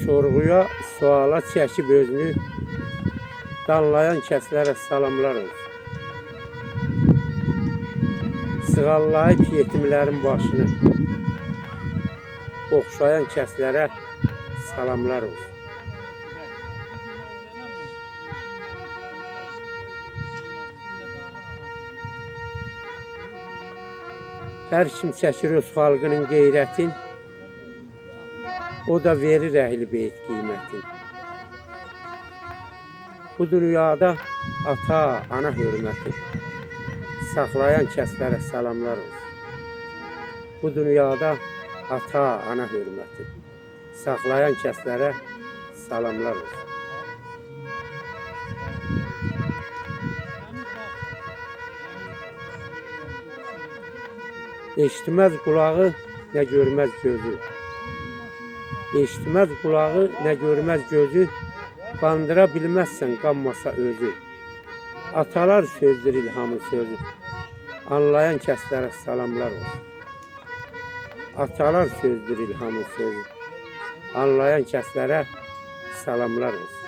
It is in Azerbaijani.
sorğuya, suala çəkib özünü danlayan kəslərə salamlar olsun. Sığallayıb yetimlərin başını oxşayan kəslərə salamlar olsun. Hər kim çəkir öz xalqının qeyrətin, o da verir əhli beyt qiymətin. Bu dünyada ata, ana hörməti saxlayan kəslərə salamlar olsun. Bu dünyada ata, ana hörməti saxlayan kəslərə salamlar olsun. Eşitməz qulağı, nə görməz gözü. Eşitməz qulağı, nə görməz gözü. Qandıra bilməzsən qanmasa özü. Atalar sözdür ilhamın sözü. Anlayan kəslərə salamlar olsun. Atalar sözdür ilhamın sözü. Anlayan kəslərə salamlar olsun.